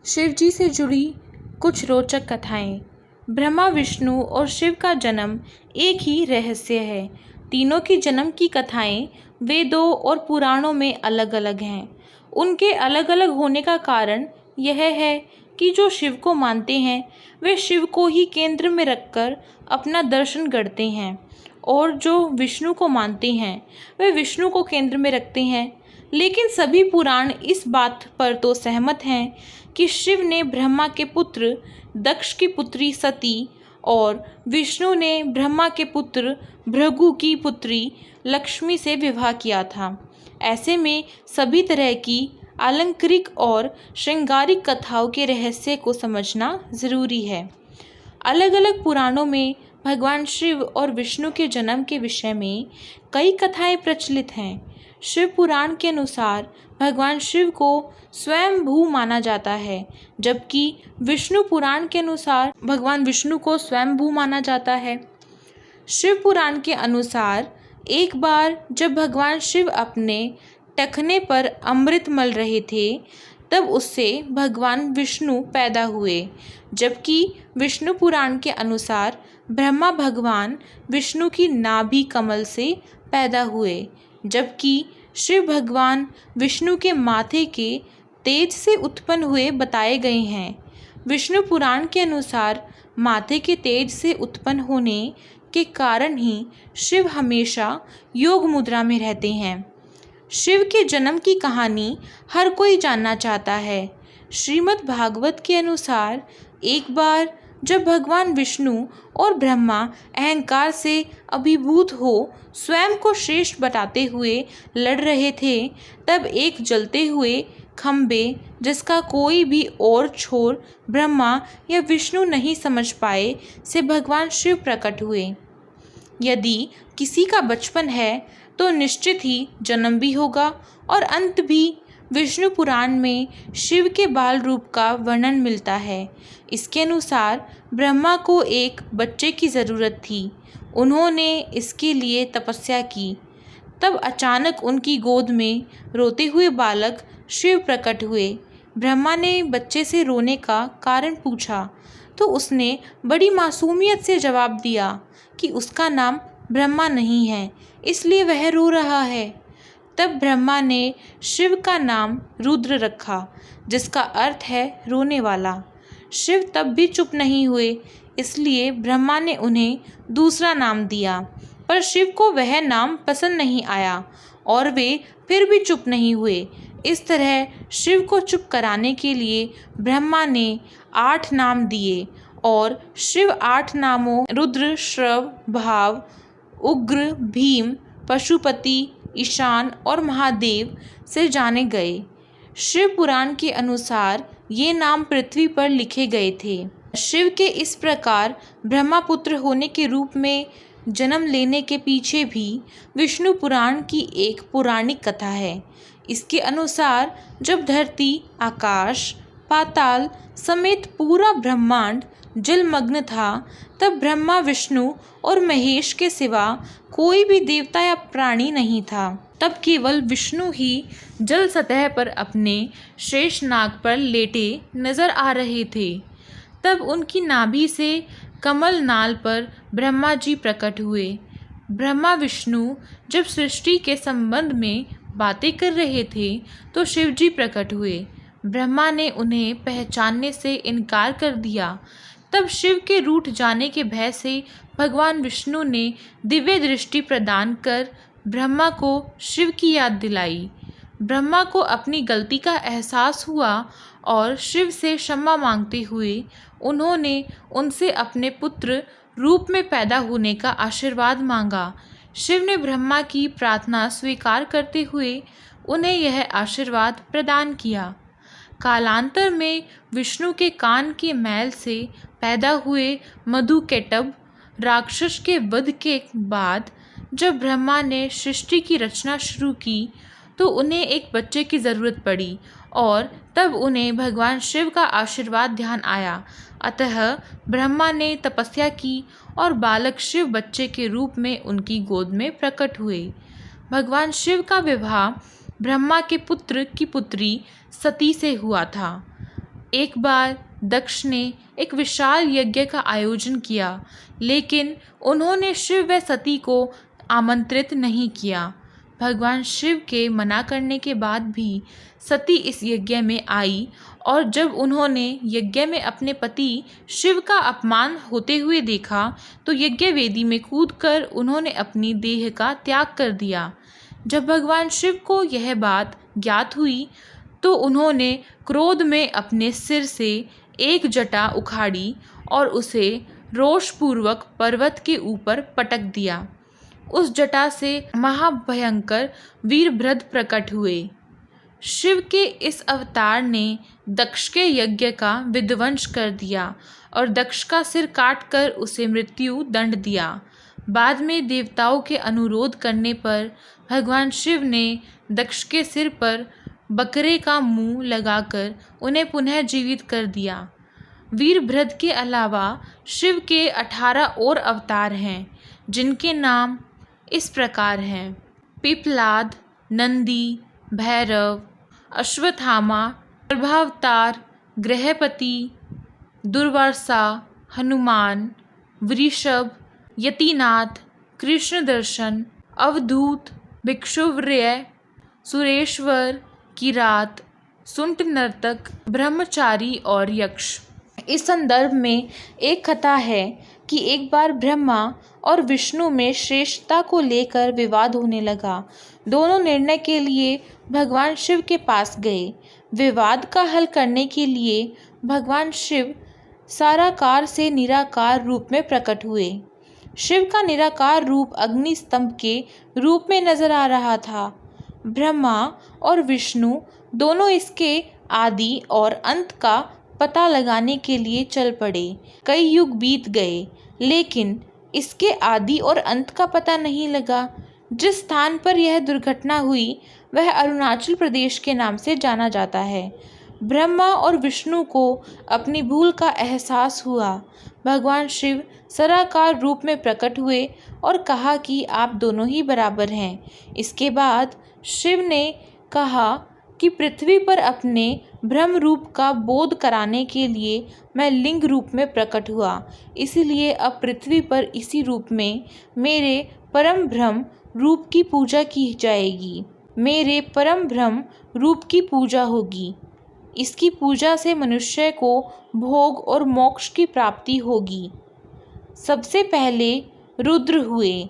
शिवजी से जुड़ी कुछ रोचक कथाएं। ब्रह्मा, विष्णु और शिव का जन्म एक ही रहस्य है। तीनों की जन्म की कथाएं वेदों और पुराणों में अलग अलग हैं। उनके अलग अलग होने का कारण यह है कि जो शिव को मानते हैं वे शिव को ही केंद्र में रखकर अपना दर्शन करते हैं, और जो विष्णु को मानते हैं वे विष्णु को केंद्र में रखते हैं। लेकिन सभी पुराण इस बात पर तो सहमत हैं कि शिव ने ब्रह्मा के पुत्र दक्ष की पुत्री सती और विष्णु ने ब्रह्मा के पुत्र भृगु की पुत्री लक्ष्मी से विवाह किया था। ऐसे में सभी तरह की अलंकारिक और श्रृंगारिक कथाओं के रहस्य को समझना जरूरी है। अलग अलग पुराणों में भगवान शिव और विष्णु के जन्म के विषय में कई कथाएं प्रचलित हैं। शिव पुराण के अनुसार भगवान शिव को स्वयंभू माना जाता है, जबकि विष्णु पुराण के अनुसार भगवान विष्णु को स्वयंभू माना जाता है। शिव पुराण के अनुसार एक बार जब भगवान शिव अपने टखने पर अमृत मल रहे थे, तब उससे भगवान विष्णु पैदा हुए, जबकि विष्णु पुराण के अनुसार ब्रह्मा भगवान विष्णु की नाभि कमल से पैदा हुए, जबकि शिव भगवान विष्णु के माथे के तेज से उत्पन्न हुए बताए गए हैं। विष्णु पुराण के अनुसार माथे के तेज से उत्पन्न होने के कारण ही शिव हमेशा योग मुद्रा में रहते हैं। शिव के जन्म की कहानी हर कोई जानना चाहता है। श्रीमद् भागवत के अनुसार एक बार जब भगवान विष्णु और ब्रह्मा अहंकार से अभिभूत हो स्वयं को श्रेष्ठ बताते हुए लड़ रहे थे, तब एक जलते हुए खंबे जिसका कोई भी और छोर ब्रह्मा या विष्णु नहीं समझ पाए से भगवान शिव प्रकट हुए। यदि किसी का बचपन है तो निश्चित ही जन्म भी होगा और अंत भी। विष्णु पुराण में शिव के बाल रूप का वर्णन मिलता है। इसके अनुसार ब्रह्मा को एक बच्चे की ज़रूरत थी। उन्होंने इसके लिए तपस्या की। तब अचानक उनकी गोद में रोते हुए बालक शिव प्रकट हुए। ब्रह्मा ने बच्चे से रोने का कारण पूछा तो उसने बड़ी मासूमियत से जवाब दिया कि उसका नाम ब्रह्मा नहीं है, इसलिए वह रो रहा है। तब ब्रह्मा ने शिव का नाम रुद्र रखा, जिसका अर्थ है रोने वाला। शिव तब भी चुप नहीं हुए, इसलिए ब्रह्मा ने उन्हें दूसरा नाम दिया, पर शिव को वह नाम पसंद नहीं आया और वे फिर भी चुप नहीं हुए। इस तरह शिव को चुप कराने के लिए ब्रह्मा ने 8 नाम दिए और शिव 8 नामों रुद्र, श्रव, भाव, उग्र, भीम, पशुपति, ईशान और महादेव से जाने गए। शिव पुराण के अनुसार ये नाम पृथ्वी पर लिखे गए थे। शिव के इस प्रकार ब्रह्मपुत्र होने के रूप में जन्म लेने के पीछे भी विष्णु पुराण की एक पौराणिक कथा है। इसके अनुसार जब धरती, आकाश, पाताल समेत पूरा ब्रह्मांड जलमग्न था, तब ब्रह्मा, विष्णु और महेश के सिवा कोई भी देवता या प्राणी नहीं था। तब केवल विष्णु ही जल सतह पर अपने शेष नाग पर लेटे नजर आ रहे थे। तब उनकी नाभि से कमल नाल पर ब्रह्मा जी प्रकट हुए। ब्रह्मा विष्णु जब सृष्टि के संबंध में बातें कर रहे थे तो शिव जी प्रकट हुए। ब्रह्मा ने उन्हें पहचानने से इनकार कर दिया। तब शिव के रूठ जाने के भय से भगवान विष्णु ने दिव्य दृष्टि प्रदान कर ब्रह्मा को शिव की याद दिलाई। ब्रह्मा को अपनी गलती का एहसास हुआ और शिव से क्षमा मांगते हुए उन्होंने उनसे अपने पुत्र रूप में पैदा होने का आशीर्वाद मांगा। शिव ने ब्रह्मा की प्रार्थना स्वीकार करते हुए उन्हें यह आशीर्वाद प्रदान किया। कालांतर में विष्णु के कान के मैल से पैदा हुए मधुकैटभ राक्षस के वध के बाद जब ब्रह्मा ने सृष्टि की रचना शुरू की तो उन्हें एक बच्चे की ज़रूरत पड़ी और तब उन्हें भगवान शिव का आशीर्वाद ध्यान आया। अतः ब्रह्मा ने तपस्या की और बालक शिव बच्चे के रूप में उनकी गोद में प्रकट हुए। भगवान शिव का विवाह ब्रह्मा के पुत्र की पुत्री सती से हुआ था। एक बार दक्ष ने एक विशाल यज्ञ का आयोजन किया, लेकिन उन्होंने शिव व सती को आमंत्रित नहीं किया। भगवान शिव के मना करने के बाद भी सती इस यज्ञ में आई, और जब उन्होंने यज्ञ में अपने पति शिव का अपमान होते हुए देखा तो यज्ञ वेदी में कूदकर उन्होंने अपनी देह का त्याग कर दिया। जब भगवान शिव को यह बात ज्ञात हुई तो उन्होंने क्रोध में अपने सिर से एक जटा उखाड़ी और उसे रोषपूर्वक पर्वत के ऊपर पटक दिया। उस जटा से महाभयंकर वीरभद्र प्रकट हुए। शिव के इस अवतार ने दक्ष के यज्ञ का विध्वंस कर दिया और दक्ष का सिर काटकर उसे मृत्यु दंड दिया। बाद में देवताओं के अनुरोध करने पर भगवान शिव ने दक्ष के सिर पर बकरे का मुंह लगाकर उन्हें पुनः जीवित कर दिया। वीरभद्र के अलावा शिव के 18 और अवतार हैं, जिनके नाम इस प्रकार हैं: पिपलाद, नंदी, भैरव, अश्वत्थामा, गर्भावतार, गृहपति, दुर्वासा, हनुमान, वृषभ, यतिनाथ, कृष्णदर्शन, अवधूत, भिक्षुव्रय, सुरेश्वर, किरात, सुंट नर्तक, ब्रह्मचारी और यक्ष। इस संदर्भ में एक कथा है कि एक बार ब्रह्मा और विष्णु में श्रेष्ठता को लेकर विवाद होने लगा। दोनों निर्णय के लिए भगवान शिव के पास गए। विवाद का हल करने के लिए भगवान शिव साराकार से निराकार रूप में प्रकट हुए। शिव का निराकार रूप अग्नि स्तंभ के रूप में नजर आ रहा था। ब्रह्मा और विष्णु दोनों इसके आदि और अंत का पता लगाने के लिए चल पड़े। कई युग बीत गए, लेकिन इसके आदि और अंत का पता नहीं लगा। जिस स्थान पर यह दुर्घटना हुई वह अरुणाचल प्रदेश के नाम से जाना जाता है। ब्रह्मा और विष्णु को अपनी भूल का एहसास हुआ। भगवान शिव साराकार रूप में प्रकट हुए और कहा कि आप दोनों ही बराबर हैं। इसके बाद शिव ने कहा कि पृथ्वी पर अपने ब्रह्म रूप का बोध कराने के लिए मैं लिंग रूप में प्रकट हुआ, इसलिए अब पृथ्वी पर इसी रूप में मेरे परम ब्रह्म रूप की पूजा की जाएगी। मेरे परम ब्रह्म रूप की पूजा होगी। इसकी पूजा से मनुष्य को भोग और मोक्ष की प्राप्ति होगी। सबसे पहले रुद्र हुए।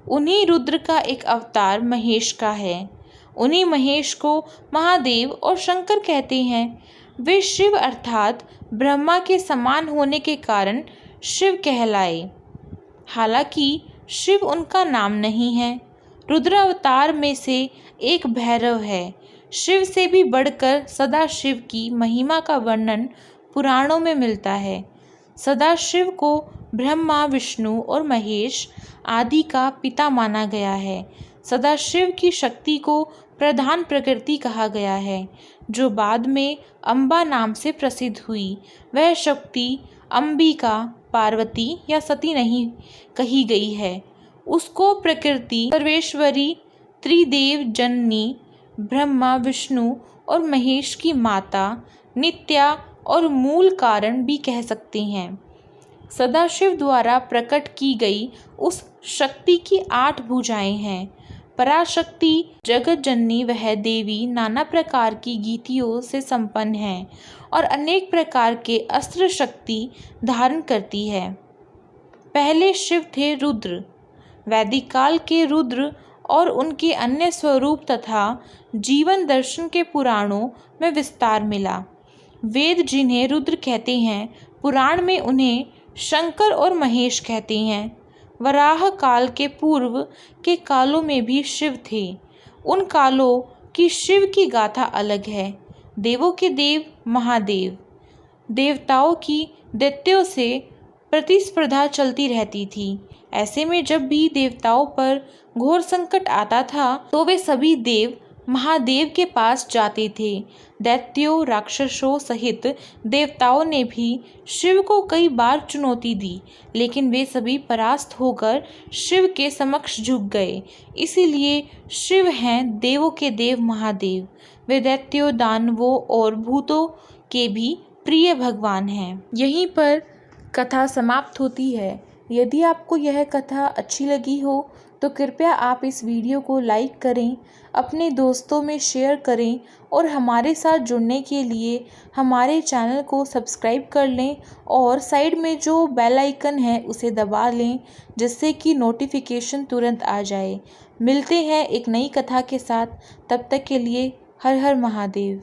उन्हीं रुद्र का एक अवतार महेश का है। उन्हीं महेश को महादेव और शंकर कहते हैं। वे शिव अर्थात ब्रह्मा के समान होने के कारण शिव कहलाए। हालांकि शिव उनका नाम नहीं है। रुद्र अवतार में से एक भैरव है। शिव से भी बढ़कर सदाशिव की महिमा का वर्णन पुराणों में मिलता है। सदाशिव को ब्रह्मा, विष्णु और महेश आदि का पिता माना गया है। सदाशिव की शक्ति को प्रधान प्रकृति कहा गया है, जो बाद में अम्बा नाम से प्रसिद्ध हुई। वह शक्ति अंबिका, पार्वती या सती नहीं कही गई है। उसको प्रकृति, सर्वेश्वरी, त्रिदेव जननी, ब्रह्मा, विष्णु और महेश की माता, नित्या और मूल कारण भी कह सकते हैं। सदाशिव द्वारा प्रकट की गई उस शक्ति की 8 भुजाएं हैं। पराशक्ति, जगत जननी वह देवी नाना प्रकार की गीतियों से संपन्न है और अनेक प्रकार के अस्त्र शक्ति धारण करती है। पहले शिव थे रुद्र। वैदिक काल के रुद्र और उनके अन्य स्वरूप तथा जीवन दर्शन के पुराणों में विस्तार मिला। वेद जिन्हें रुद्र कहते हैं, पुराण में उन्हें शंकर और महेश कहते हैं। वराह काल के पूर्व के कालों में भी शिव थे। उन कालों की शिव की गाथा अलग है। देवों के देव महादेव। देवताओं की दैत्यों से प्रतिस्पर्धा चलती रहती थी। ऐसे में जब भी देवताओं पर घोर संकट आता था तो वे सभी देव महादेव के पास जाते थे। दैत्यों, राक्षसों सहित देवताओं ने भी शिव को कई बार चुनौती दी, लेकिन वे सभी परास्त होकर शिव के समक्ष झुक गए। इसीलिए शिव हैं देवों के देव महादेव। वे दैत्यों, दानवों और भूतों के भी प्रिय भगवान हैं। यहीं पर कथा समाप्त होती है। यदि आपको यह कथा अच्छी लगी हो तो कृपया आप इस वीडियो को लाइक करें, अपने दोस्तों में शेयर करें और हमारे साथ जुड़ने के लिए हमारे चैनल को सब्सक्राइब कर लें और साइड में जो बेल आइकन है उसे दबा लें, जिससे कि नोटिफिकेशन तुरंत आ जाए। मिलते हैं एक नई कथा के साथ, तब तक के लिए हर हर महादेव।